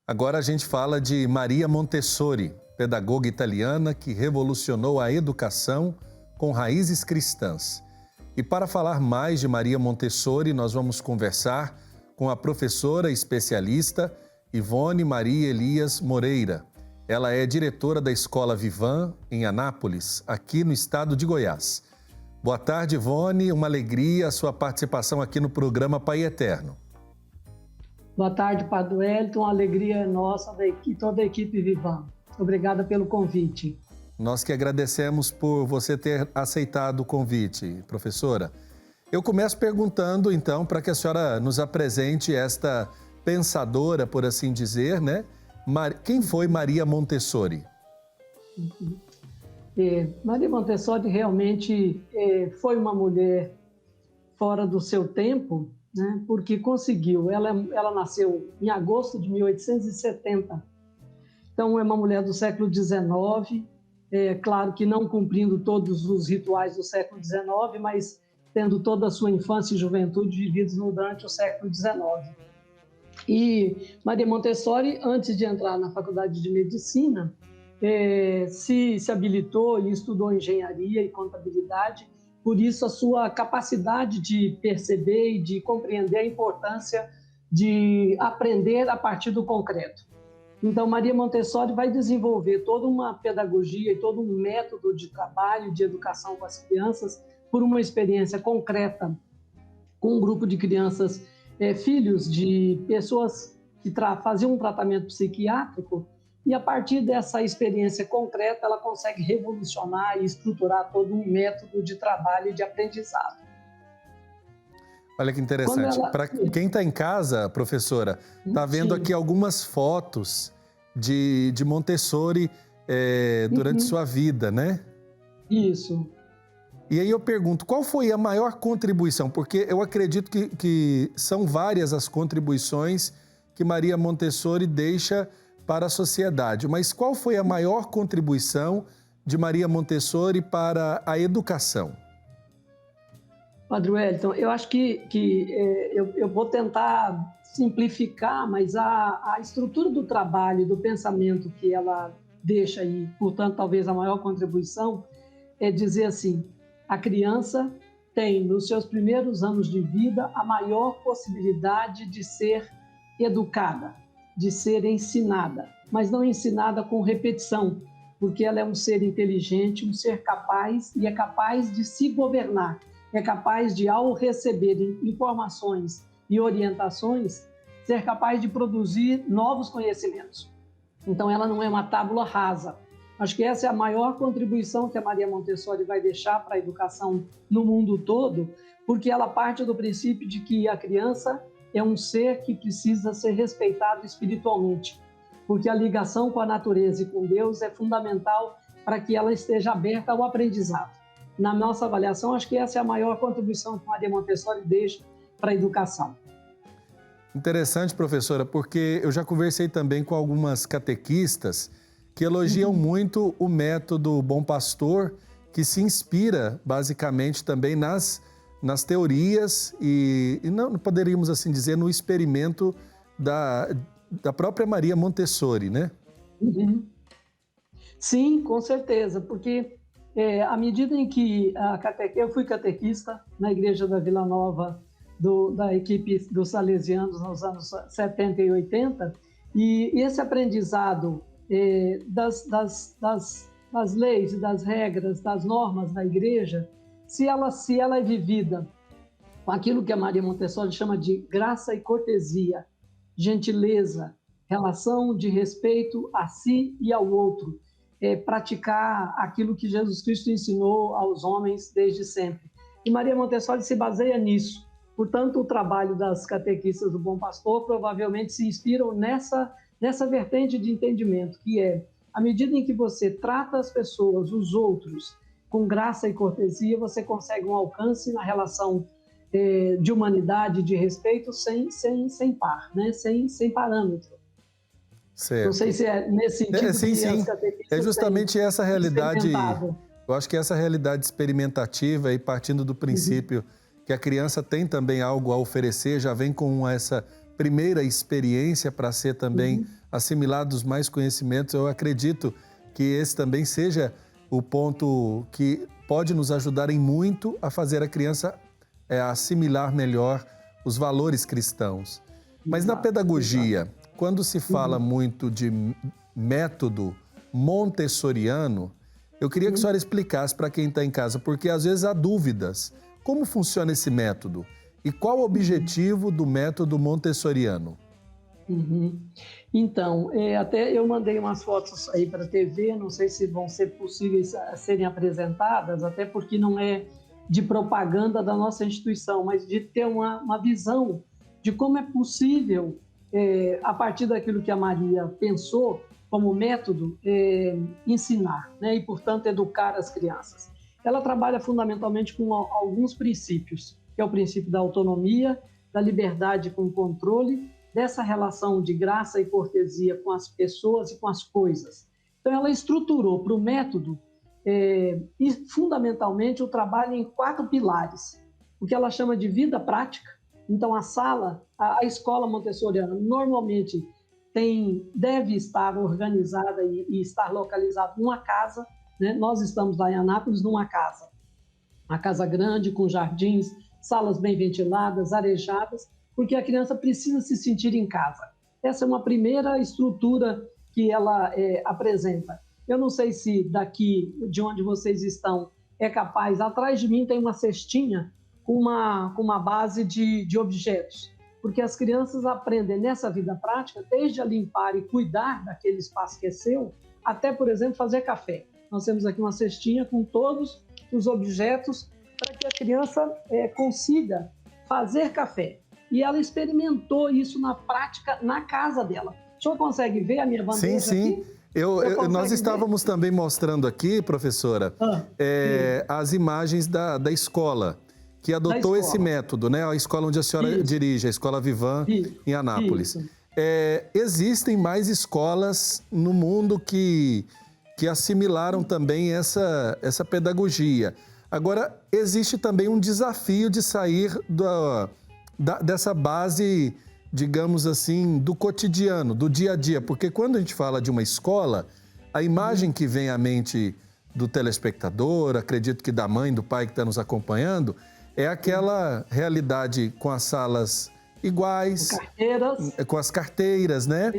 Agora a gente fala de Maria Montessori, pedagoga italiana que revolucionou a educação com raízes cristãs. E para falar mais de Maria Montessori, nós vamos conversar com a professora especialista Ivone Maria Elias Moreira. Ela é diretora da Escola Vivan, em Anápolis, aqui no estado de Goiás. Boa tarde, Ivone. Uma alegria a sua participação aqui no programa Pai Eterno. Boa tarde, Padre Wellington. Uma alegria nossa e toda a equipe Vivan. Obrigada pelo convite. Nós que agradecemos por você ter aceitado o convite, professora. Eu começo perguntando, então, para que a senhora nos apresente esta pensadora, por assim dizer, né? Quem foi Maria Montessori? Maria Montessori realmente foi uma mulher fora do seu tempo, né? Porque conseguiu. Ela nasceu em agosto de 1870. Então, é uma mulher do século XIX, claro que não cumprindo todos os rituais do século XIX, mas tendo toda a sua infância e juventude vividos durante o século XIX. E Maria Montessori, antes de entrar na Faculdade de Medicina, se habilitou e estudou engenharia e contabilidade, por isso a sua capacidade de perceber e de compreender a importância de aprender a partir do concreto. Então, Maria Montessori vai desenvolver toda uma pedagogia e todo um método de trabalho, de educação com as crianças, por uma experiência concreta com um grupo de crianças, filhos de pessoas que faziam um tratamento psiquiátrico, e a partir dessa experiência concreta, ela consegue revolucionar e estruturar todo um método de trabalho e de aprendizado. Olha que interessante. Para quem está em casa, professora, está vendo aqui algumas fotos de Montessori durante sua vida, né? Isso. E aí eu pergunto, qual foi a maior contribuição? Porque eu acredito que são várias as contribuições que Maria Montessori deixa para a sociedade. Mas qual foi a maior contribuição de Maria Montessori para a educação? Padre Wellington, eu acho que eu vou tentar simplificar, mas a estrutura do trabalho, do pensamento que ela deixa aí, portanto, talvez a maior contribuição, é dizer assim, a criança tem, nos seus primeiros anos de vida, a maior possibilidade de ser educada, de ser ensinada, mas não ensinada com repetição, porque ela é um ser inteligente, um ser capaz e é capaz de se governar. É capaz de, ao receber informações e orientações, ser capaz de produzir novos conhecimentos. Então, ela não é uma tábula rasa. Acho que essa é a maior contribuição que a Maria Montessori vai deixar para a educação no mundo todo, porque ela parte do princípio de que a criança é um ser que precisa ser respeitado espiritualmente, porque a ligação com a natureza e com Deus é fundamental para que ela esteja aberta ao aprendizado. Na nossa avaliação, acho que essa é a maior contribuição que Maria Montessori deixa para a educação. Interessante, professora, porque eu já conversei também com algumas catequistas que elogiam muito o método Bom Pastor, que se inspira basicamente também nas teorias e não poderíamos assim dizer no experimento da própria Maria Montessori, né? Sim, com certeza, porque à medida em que eu fui catequista na igreja da Vila Nova, da equipe dos salesianos nos anos 70 e 80, e esse aprendizado das leis, das regras, das normas da igreja, se ela é vivida com aquilo que a Maria Montessori chama de graça e cortesia, gentileza, relação de respeito a si e ao outro, praticar aquilo que Jesus Cristo ensinou aos homens desde sempre. E Maria Montessori se baseia nisso. Portanto, o trabalho das catequistas do Bom Pastor provavelmente se inspiram nessa vertente de entendimento, que é, à medida em que você trata as pessoas, os outros, com graça e cortesia, você consegue um alcance na relação de humanidade, de respeito, sem par, né? sem parâmetro. Certo. Não sei se é nesse sentido sim, que sim. as catequistas É justamente essa realidade, experimentado. eu acho que essa realidade experimentativa e partindo do princípio que a criança tem também algo a oferecer, já vem com essa primeira experiência para ser também assimilados mais conhecimentos. Eu acredito que esse também seja o ponto que pode nos ajudar em muito a fazer a criança assimilar melhor os valores cristãos. Mas na pedagogia, quando se fala muito de método montessoriano, eu queria que a senhora explicasse para quem está em casa, porque às vezes há dúvidas. Como funciona esse método? E qual o objetivo do método montessoriano? Então, até eu mandei umas fotos aí para a TV, não sei se vão ser possíveis a serem apresentadas, até porque não é de propaganda da nossa instituição, mas de ter uma visão de como é possível, a partir daquilo que a Maria pensou como método, ensinar, né? E, portanto, educar as crianças. Ela trabalha fundamentalmente com alguns princípios, que é o princípio da autonomia, da liberdade com controle, dessa relação de graça e cortesia com as pessoas e com as coisas. Então, ela estruturou para o método, e fundamentalmente, o trabalho em 4 pilares, o que ela chama de vida prática. Então, a escola montessoriana, normalmente deve estar organizada e estar localizada numa casa, né? Nós estamos lá em Anápolis, numa casa. Uma casa grande, com jardins, salas bem ventiladas, arejadas, porque a criança precisa se sentir em casa. Essa é uma primeira estrutura que ela apresenta. Eu não sei se daqui, de onde vocês estão, é capaz. Atrás de mim tem uma cestinha com uma base de objetos, porque as crianças aprendem nessa vida prática, desde a limpar e cuidar daquele espaço que é seu, até, por exemplo, fazer café. Nós temos aqui uma cestinha com todos os objetos para que a criança consiga fazer café. E ela experimentou isso na prática, na casa dela. O senhor consegue ver a minha bandeja sim. aqui? Nós estávamos também mostrando aqui, professora, as imagens da escola, que adotou esse método, né? A escola onde a senhora dirige, a Escola Vivan, em Anápolis. Existem mais escolas no mundo que assimilaram também essa pedagogia. Agora, existe também um desafio de sair dessa base, digamos assim, do cotidiano, do dia a dia. Porque quando a gente fala de uma escola, a imagem que vem à mente do telespectador, acredito que da mãe, do pai que está nos acompanhando, é aquela realidade com as salas iguais, com as carteiras, né?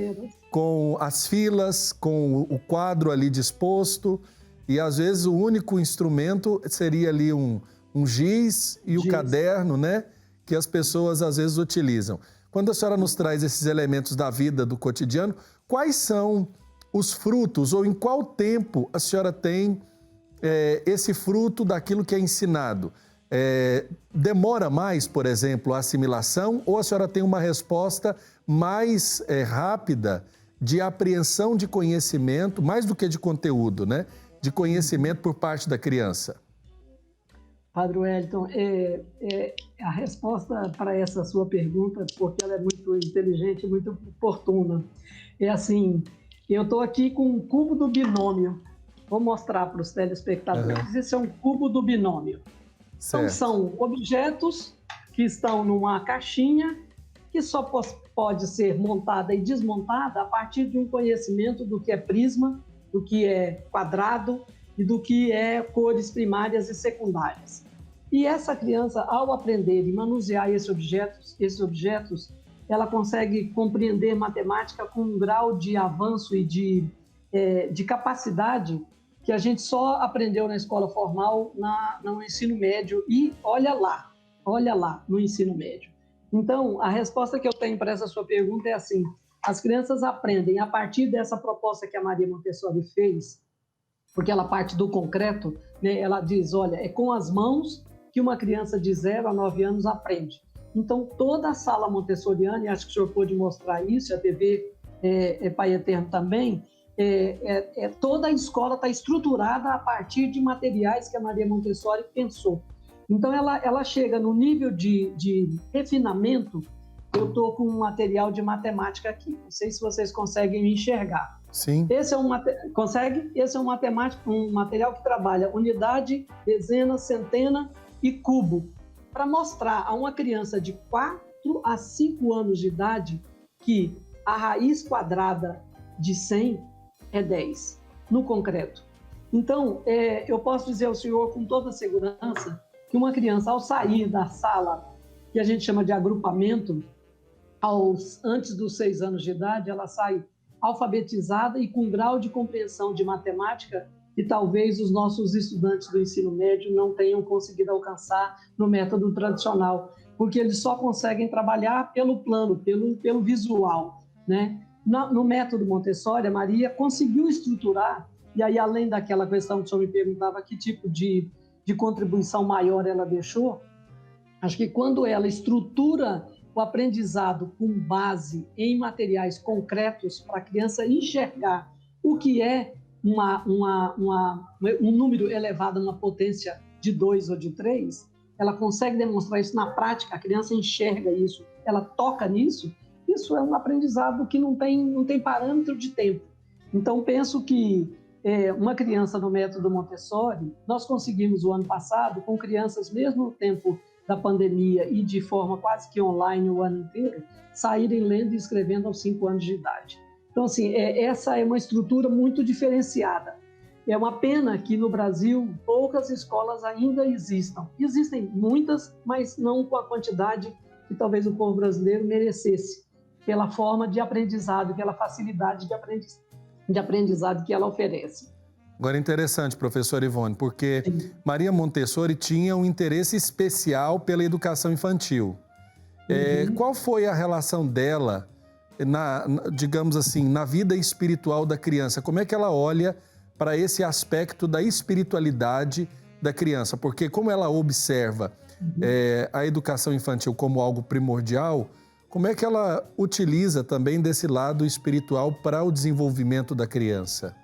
Com as filas, com o quadro ali disposto, e às vezes o único instrumento seria ali um giz e o caderno, né? Que as pessoas às vezes utilizam. Quando a senhora nos traz esses elementos da vida, do cotidiano, quais são os frutos, ou em qual tempo a senhora tem esse fruto daquilo que é ensinado? Demora mais, por exemplo, a assimilação, ou a senhora tem uma resposta mais rápida de apreensão de conhecimento, mais do que de conteúdo, né? De conhecimento por parte da criança? Padre Wellington, a resposta para essa sua pergunta, porque ela é muito inteligente, muito oportuna, é assim, eu estou aqui com um cubo do binômio, vou mostrar para os telespectadores, esse é um cubo do binômio. Então, são objetos que estão numa caixinha que só pode ser montada e desmontada a partir de um conhecimento do que é prisma, do que é quadrado e do que é cores primárias e secundárias. E essa criança, ao aprender e manusear esses objetos, ela consegue compreender matemática com um grau de avanço e de capacidade que a gente só aprendeu na escola formal, no ensino médio, e olha lá, no ensino médio. Então, a resposta que eu tenho para essa sua pergunta é assim, as crianças aprendem a partir dessa proposta que a Maria Montessori fez, porque ela parte do concreto, né? Ela diz, olha, é com as mãos que uma criança de 0 a 9 anos aprende. Então, toda a sala montessoriana, e acho que o senhor pôde mostrar isso, a TV Pai Eterno também, toda a escola está estruturada a partir de materiais que a Maria Montessori pensou. Então, ela chega no nível de refinamento. Eu estou com um material de matemática aqui, não sei se vocês conseguem me enxergar. Sim. Consegue? Esse é um material que trabalha unidade, dezena, centena e cubo, para mostrar a uma criança de 4 4 a 5 anos de idade que a raiz quadrada de 100 é 10, no concreto. Então, eu posso dizer ao senhor com toda segurança que uma criança, ao sair da sala, que a gente chama de agrupamento, antes dos 6 anos de idade, ela sai alfabetizada e com grau de compreensão de matemática que talvez os nossos estudantes do ensino médio não tenham conseguido alcançar no método tradicional, porque eles só conseguem trabalhar pelo plano, pelo visual, né? No método Montessori, a Maria conseguiu estruturar, e aí além daquela questão que o senhor me perguntava que tipo de contribuição maior ela deixou, acho que quando ela estrutura o aprendizado com base em materiais concretos para a criança enxergar o que é um número elevado numa potência de 2 ou de 3, ela consegue demonstrar isso na prática, a criança enxerga isso, ela toca nisso, isso é um aprendizado que não tem parâmetro de tempo. Então, penso que uma criança no método Montessori, nós conseguimos o ano passado, com crianças mesmo no tempo da pandemia e de forma quase que online o ano inteiro, saírem lendo e escrevendo aos 5 anos de idade. Então, assim, essa é uma estrutura muito diferenciada. É uma pena que no Brasil poucas escolas ainda existam. Existem muitas, mas não com a quantidade que talvez o povo brasileiro merecesse, pela forma de aprendizado, pela facilidade de aprendizado que ela oferece. Agora, interessante, professora Ivone, porque Maria Montessori tinha um interesse especial pela educação infantil. Qual foi a relação dela, digamos assim, na vida espiritual da criança? Como é que ela olha para esse aspecto da espiritualidade da criança? Porque como ela observa a educação infantil como algo primordial, como é que ela utiliza também desse lado espiritual para o desenvolvimento da criança?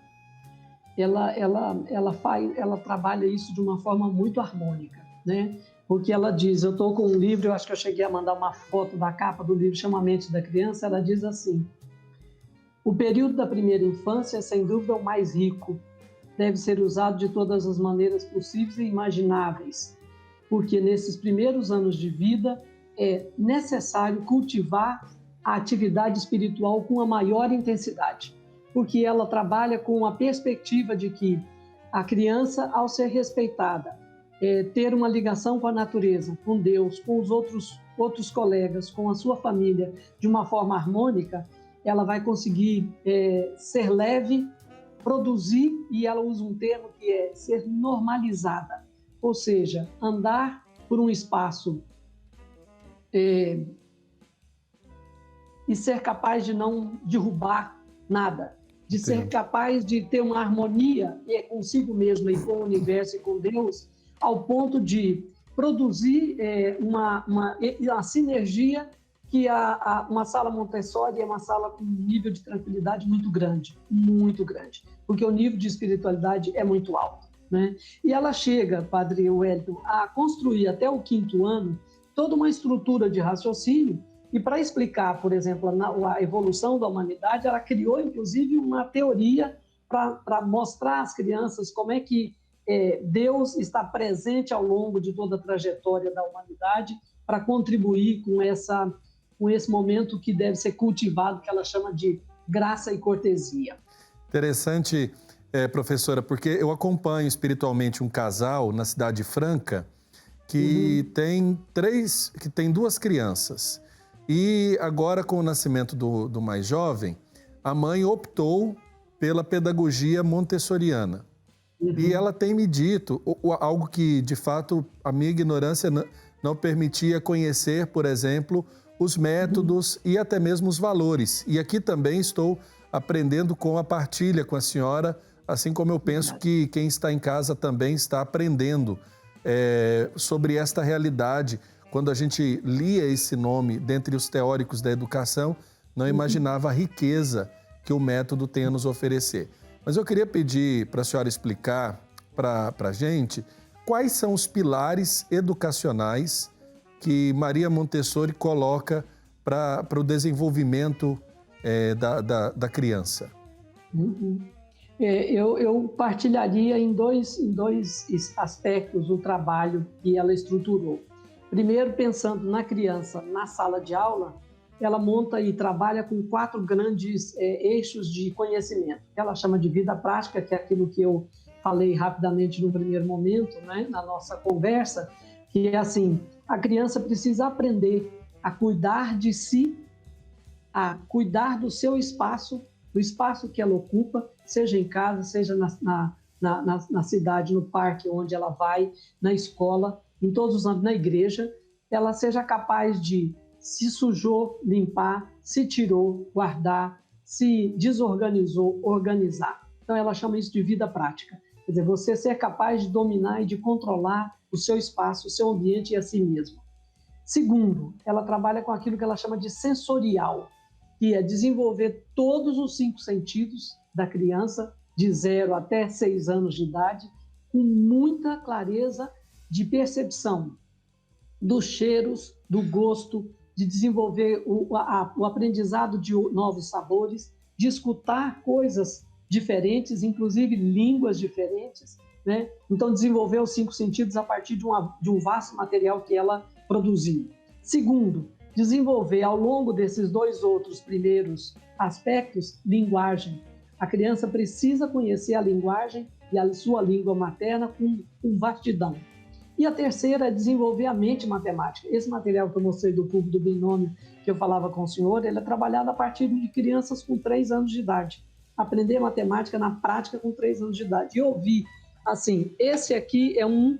Ela trabalha isso de uma forma muito harmônica, né? Porque ela diz, eu estou com um livro, eu acho que eu cheguei a mandar uma foto da capa do livro, chama Mente da Criança, ela diz assim: o período da primeira infância é sem dúvida o mais rico, deve ser usado de todas as maneiras possíveis e imagináveis, porque nesses primeiros anos de vida é necessário cultivar a atividade espiritual com a maior intensidade, porque ela trabalha com a perspectiva de que a criança, ao ser respeitada, ter uma ligação com a natureza, com Deus, com os outros colegas, com a sua família, de uma forma harmônica, ela vai conseguir ser leve, produzir, e ela usa um termo que é ser normalizada, ou seja, andar por um espaço e ser capaz de não derrubar nada, de ser capaz de ter uma harmonia consigo mesma e com o universo e com Deus, ao ponto de produzir uma sinergia que uma sala Montessori é uma sala com um nível de tranquilidade muito grande, porque o nível de espiritualidade é muito alto, né? E ela chega, Padre Wellington, a construir até o 5º ano toda uma estrutura de raciocínio. E para explicar, por exemplo, a evolução da humanidade, ela criou, inclusive, uma teoria para mostrar às crianças como é que Deus está presente ao longo de toda a trajetória da humanidade para contribuir com esse momento que deve ser cultivado, que ela chama de graça e cortesia. Interessante, professora, porque eu acompanho espiritualmente um casal na Cidade Franca que tem 2 crianças. E agora, com o nascimento do mais jovem, a mãe optou pela pedagogia montessoriana. E ela tem me dito algo que, de fato, a minha ignorância não permitia conhecer, por exemplo, os métodos e até mesmo os valores. E aqui também estou aprendendo com a partilha com a senhora, assim como eu penso que quem está em casa também está aprendendo sobre esta realidade. Quando a gente lia esse nome dentre os teóricos da educação, não imaginava a riqueza que o método tem a nos oferecer. Mas eu queria pedir para a senhora explicar para a gente quais são os pilares educacionais que Maria Montessori coloca para o desenvolvimento da criança. Eu partilharia em dois aspectos o trabalho que ela estruturou. Primeiro, pensando na criança, na sala de aula, ela monta e trabalha com 4 grandes eixos de conhecimento. Ela chama de vida prática, que é aquilo que eu falei rapidamente no primeiro momento, né, na nossa conversa, que é assim, a criança precisa aprender a cuidar de si, a cuidar do seu espaço, do espaço que ela ocupa, seja em casa, seja na cidade, no parque onde ela vai, na escola, em todos os âmbitos, na igreja, ela seja capaz de, se sujou, limpar, se tirou, guardar, se desorganizou, organizar. Então, ela chama isso de vida prática. Quer dizer, você ser capaz de dominar e de controlar o seu espaço, o seu ambiente e a si mesmo. Segundo, ela trabalha com aquilo que ela chama de sensorial, que é desenvolver todos os 5 sentidos da criança, de 0 até 6 anos de idade, com muita clareza de percepção dos cheiros, do gosto, de desenvolver o aprendizado de novos sabores, de escutar coisas diferentes, inclusive línguas diferentes, né? Então, desenvolver os 5 sentidos a partir de um vasto material que ela produziu. Segundo, desenvolver ao longo desses 2 outros primeiros aspectos, linguagem. A criança precisa conhecer a linguagem e a sua língua materna com vastidão. E a terceira é desenvolver a mente matemática. Esse material que eu mostrei do cubo do binômio, que eu falava com o senhor, ele é trabalhado a partir de crianças com 3 anos de idade. Aprender matemática na prática com 3 anos de idade. E ouvir, assim, esse aqui é um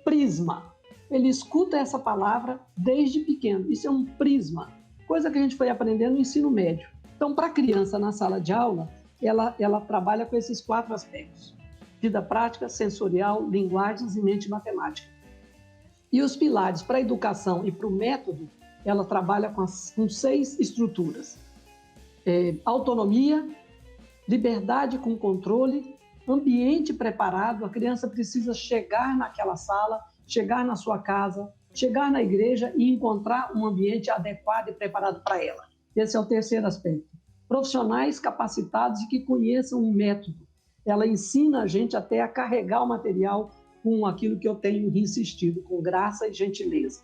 prisma. Ele escuta essa palavra desde pequeno. Isso é um prisma, coisa que a gente foi aprendendo no ensino médio. Então, para a criança na sala de aula, ela trabalha com esses 4 aspectos: vida prática, sensorial, linguagens e mente matemática. E os pilares para a educação e para o método, ela trabalha com 6 estruturas: autonomia, liberdade com controle, ambiente preparado. A criança precisa chegar naquela sala, chegar na sua casa, chegar na igreja e encontrar um ambiente adequado e preparado para ela. Esse é o terceiro aspecto. Profissionais capacitados e que conheçam o método. Ela ensina a gente até a carregar o material com aquilo que eu tenho insistido, com graça e gentileza.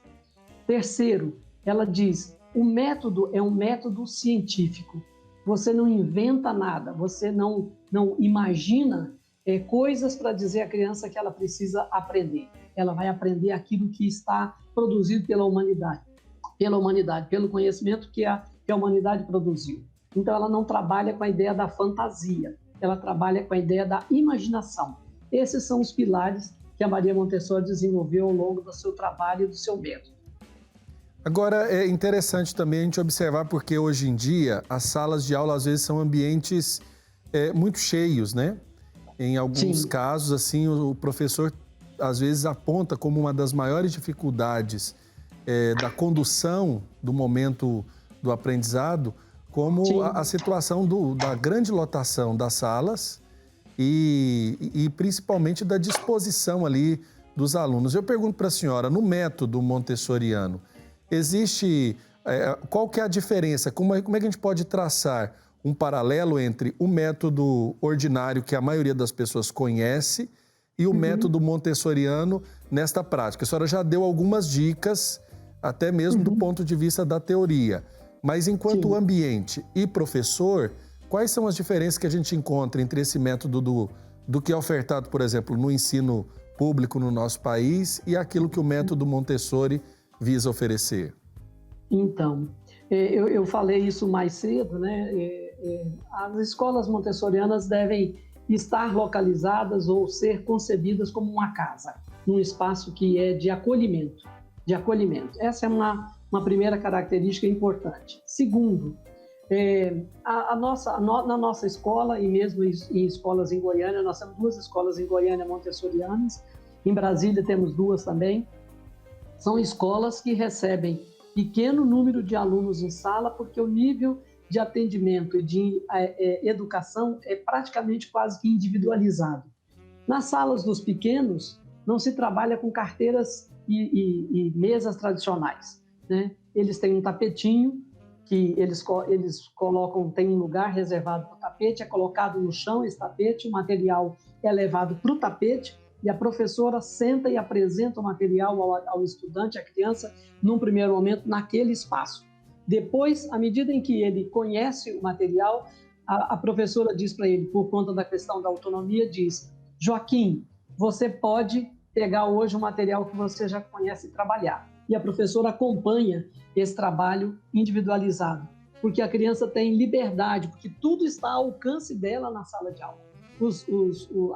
Terceiro, ela diz, o método é um método científico. Você não inventa nada, você não imagina coisas para dizer à criança que ela precisa aprender. Ela vai aprender aquilo que está produzido pela humanidade, pelo conhecimento que a humanidade produziu. Então, ela não trabalha com a ideia da fantasia, ela trabalha com a ideia da imaginação. Esses são os pilares que a Maria Montessori desenvolveu ao longo do seu trabalho e do seu método. Agora, é interessante também a gente observar, porque hoje em dia as salas de aula às vezes são ambientes muito cheios, né? Em alguns casos, assim, o professor às vezes aponta como uma das maiores dificuldades da condução do momento do aprendizado, como a situação da grande lotação das salas e principalmente da disposição ali dos alunos. Eu pergunto para a senhora, no método montessoriano, existe, qual que é a diferença? Como é que a gente pode traçar um paralelo entre o método ordinário que a maioria das pessoas conhece e o método montessoriano nesta prática? A senhora já deu algumas dicas, até mesmo do ponto de vista da teoria. Mas enquanto ambiente e professor, quais são as diferenças que a gente encontra entre esse método do que é ofertado, por exemplo, no ensino público no nosso país e aquilo que o método Montessori visa oferecer? Então, eu falei isso mais cedo, né? As escolas montessorianas devem estar localizadas ou ser concebidas como uma casa, um espaço que é de acolhimento. Essa é uma primeira característica importante. Segundo, na nossa escola, e mesmo em escolas em Goiânia, nós temos 2 escolas em Goiânia montessorianas, em Brasília temos 2 também, são escolas que recebem pequeno número de alunos em sala, porque o nível de atendimento e de educação é praticamente quase que individualizado. Nas salas dos pequenos, não se trabalha com carteiras e mesas tradicionais, né? Eles têm um tapetinho que eles colocam, tem um lugar reservado para o tapete, é colocado no chão esse tapete, o material é levado para o tapete e a professora senta e apresenta o material ao estudante, à criança, num primeiro momento, naquele espaço. Depois, à medida em que ele conhece o material, a professora diz para ele, por conta da questão da autonomia, diz: Joaquim, você pode pegar hoje o material que você já conhece e trabalhar. E a professora acompanha esse trabalho individualizado, porque a criança tem liberdade, porque tudo está ao alcance dela na sala de aula.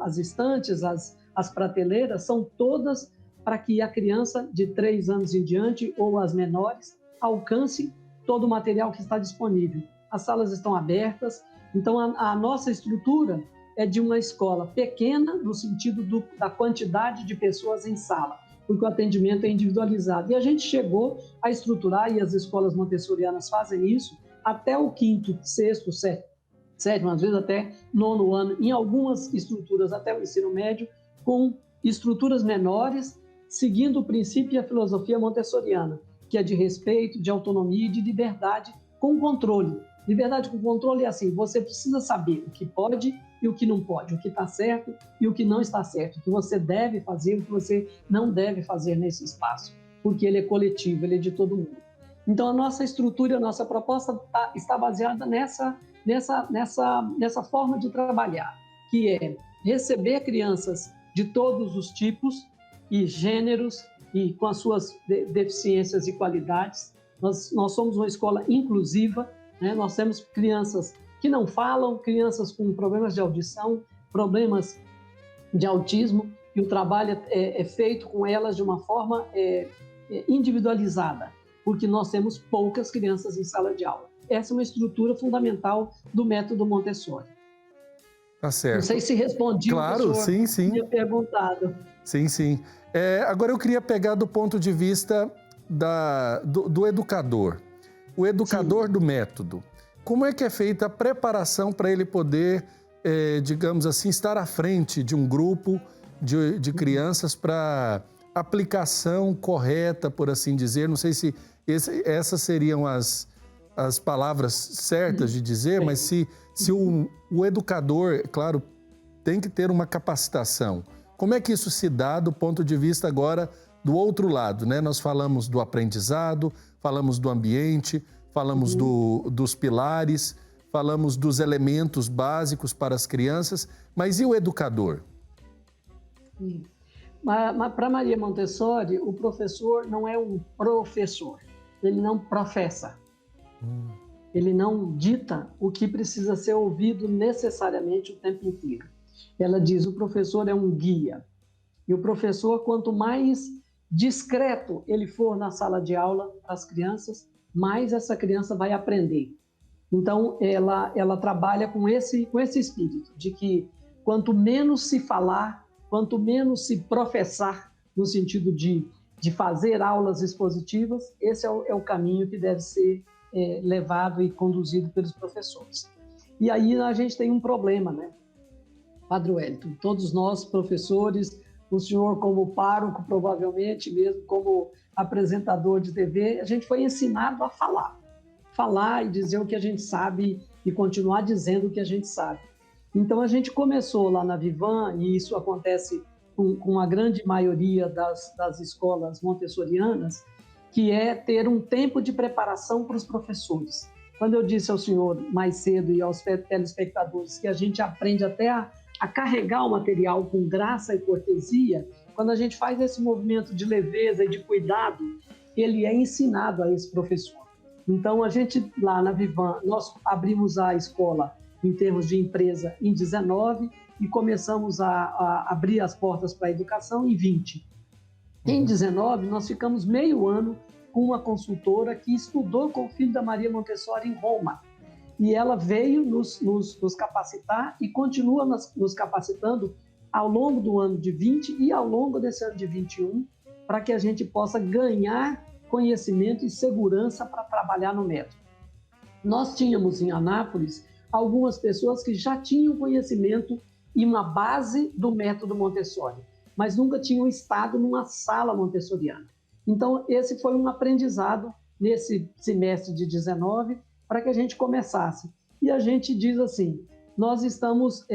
As estantes, as prateleiras são todas para que a criança de 3 anos em diante ou as menores alcance todo o material que está disponível. As salas estão abertas, então a nossa estrutura é de uma escola pequena no sentido da quantidade de pessoas em sala, porque o atendimento é individualizado. E a gente chegou a estruturar, e as escolas montessorianas fazem isso, até o 5º, 6º, 7º, às vezes até 9º ano, em algumas estruturas até o ensino médio, com estruturas menores, seguindo o princípio e a filosofia montessoriana, que é de respeito, de autonomia e de liberdade com controle. Liberdade com controle é assim, você precisa saber o que pode e o que não pode, o que está certo e o que não está certo, o que você deve fazer e o que você não deve fazer nesse espaço, porque ele é coletivo, ele é de todo mundo. Então, a nossa estrutura, a nossa proposta está baseada nessa forma de trabalhar, que é receber crianças de todos os tipos e gêneros e com as suas deficiências e qualidades. Nós somos uma escola inclusiva, né? Nós temos crianças que não falam, crianças com problemas de audição, problemas de autismo, e o trabalho é feito com elas de uma forma individualizada, porque nós temos poucas crianças em sala de aula. Essa é uma estrutura fundamental do método Montessori. Tá certo. Não sei se respondi claro, o que o senhor sim. tinha perguntado. Sim. Agora eu queria pegar do ponto de vista do educador. O educador do método. Como é que é feita a preparação para ele poder, digamos assim, estar à frente de um grupo de crianças para aplicação correta, por assim dizer? Não sei se essas seriam as palavras certas de dizer, mas se o educador, claro, tem que ter uma capacitação. Como é que isso se dá do ponto de vista agora do outro lado, né? Nós falamos do aprendizado, falamos do ambiente, falamos dos pilares, falamos dos elementos básicos para as crianças, mas e o educador? Para Maria Montessori, o professor não é um professor, ele não professa. Ele não dita o que precisa ser ouvido necessariamente o tempo inteiro. Ela diz, o professor é um guia. E o professor, quanto mais discreto ele for na sala de aula para as crianças, mais essa criança vai aprender. Então, ela trabalha com esse espírito, de que quanto menos se falar, quanto menos se professar, no sentido de fazer aulas expositivas, esse é o caminho que deve ser levado e conduzido pelos professores. E aí a gente tem um problema, né, Padre Wellington? Todos nós, professores, o senhor como pároco, provavelmente, mesmo como apresentador de TV, a gente foi ensinado a falar e dizer o que a gente sabe e continuar dizendo o que a gente sabe. Então, a gente começou lá na Vivan, e isso acontece com a grande maioria das escolas montessorianas, que é ter um tempo de preparação para os professores. Quando eu disse ao senhor mais cedo e aos telespectadores que a gente aprende até a carregar o material com graça e cortesia, quando a gente faz esse movimento de leveza e de cuidado, ele é ensinado a esse professor. Então, a gente, lá na Vivan, nós abrimos a escola em termos de empresa em 19 e começamos a abrir as portas para a educação em 20. Em 19, nós ficamos meio ano com uma consultora que estudou com o filho da Maria Montessori em Roma. E ela veio nos capacitar e continua nos capacitando ao longo do ano de 20 e ao longo desse ano de 21, para que a gente possa ganhar conhecimento e segurança para trabalhar no método. Nós tínhamos em Anápolis algumas pessoas que já tinham conhecimento e uma base do método Montessori, mas nunca tinham estado numa sala montessoriana. Então, esse foi um aprendizado nesse semestre de 19 para que a gente começasse. E a gente diz assim, nós estamos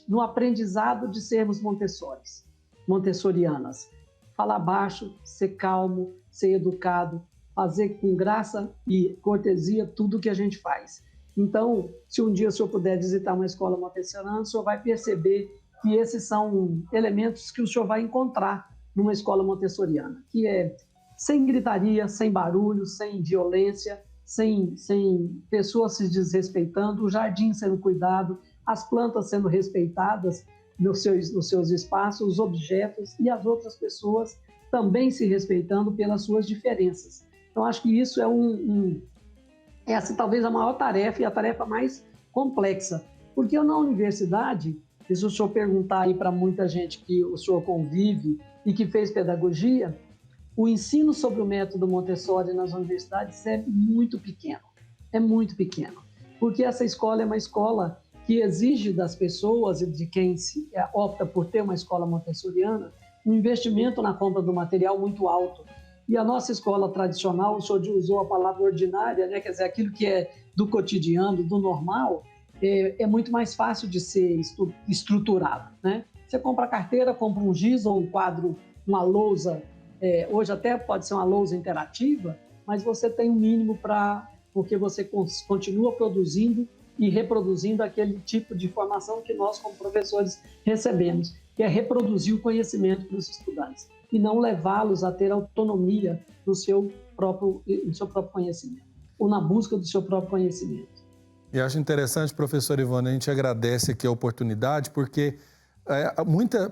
no aprendizado de sermos Montessoris. montessorianas. Falar baixo, ser calmo, ser educado, fazer com graça e cortesia tudo que a gente faz. Então, se um dia o senhor puder visitar uma escola montessoriana, o senhor vai perceber que esses são elementos que o senhor vai encontrar numa escola montessoriana, que é sem gritaria, sem barulho, sem violência, sem pessoas se desrespeitando, o jardim sendo cuidado, as plantas sendo respeitadas nos seus espaços, os objetos e as outras pessoas também se respeitando pelas suas diferenças. Então, acho que isso é assim, talvez a maior tarefa e a tarefa mais complexa, porque eu na universidade, se o senhor perguntar aí para muita gente que o senhor convive e que fez pedagogia, o ensino sobre o método Montessori nas universidades é muito pequeno, porque essa escola é uma escola que exige das pessoas e de quem opta por ter uma escola montessoriana um investimento na compra do material muito alto. E a nossa escola tradicional, o senhor usou a palavra ordinária, né? Quer dizer, aquilo que é do cotidiano, do normal, é muito mais fácil de ser estruturado, né? Você compra a carteira, compra um giz ou um quadro, uma lousa, hoje até pode ser uma lousa interativa, mas você tem um mínimo porque você continua produzindo e reproduzindo aquele tipo de formação que nós, como professores, recebemos, que é reproduzir o conhecimento para os estudantes e não levá-los a ter autonomia no seu próprio conhecimento, ou na busca do seu próprio conhecimento. E acho interessante, professor Ivone, a gente agradece aqui a oportunidade, porque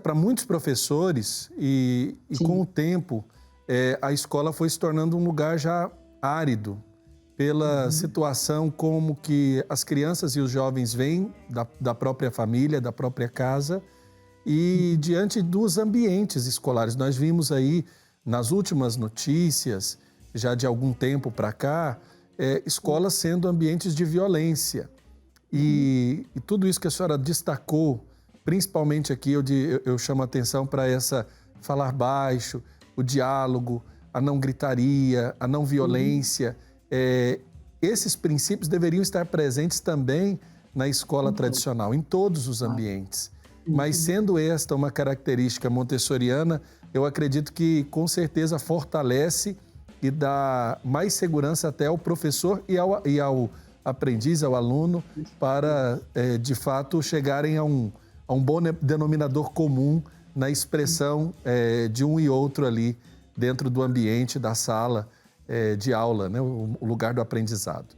para muitos professores e com o tempo, a escola foi se tornando um lugar já árido, pela situação como que as crianças e os jovens vêm da própria família, da própria casa, e diante dos ambientes escolares. Nós vimos aí nas últimas notícias, já de algum tempo para cá, escolas sendo ambientes de violência. E tudo isso que a senhora destacou, principalmente aqui eu chamo a atenção para falar baixo, o diálogo, a não gritaria, a não violência. Esses princípios deveriam estar presentes também na escola tradicional, em todos os ambientes. Mas sendo esta uma característica montessoriana, eu acredito que com certeza fortalece e dá mais segurança até ao professor e ao aprendiz, ao aluno, para de fato chegarem a um bom denominador comum na expressão de um e outro ali dentro do ambiente da sala de aula, né? O lugar do aprendizado.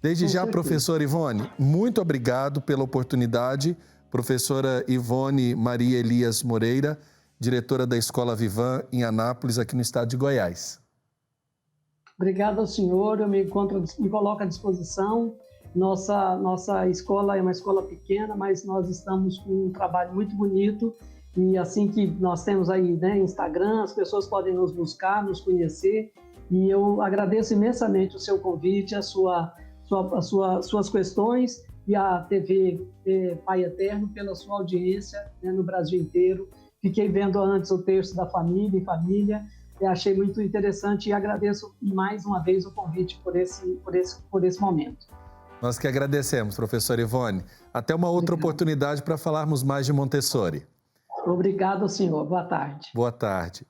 Desde já, professora Ivone, muito obrigado pela oportunidade. Professora Ivone Maria Elias Moreira, diretora da Escola Vivan em Anápolis, aqui no estado de Goiás. Obrigada ao senhor, eu me coloco à disposição. Nossa escola é uma escola pequena, mas nós estamos com um trabalho muito bonito e assim que nós temos aí, né, Instagram, as pessoas podem nos buscar, nos conhecer e eu agradeço imensamente o seu convite, suas questões e a TV Pai Eterno pela sua audiência, né, no Brasil inteiro. Fiquei vendo antes o texto da família e família, e achei muito interessante e agradeço mais uma vez o convite por esse momento. Nós que agradecemos, professora Ivone. Até uma outra oportunidade para falarmos mais de Montessori. Obrigado, senhor. Boa tarde. Boa tarde.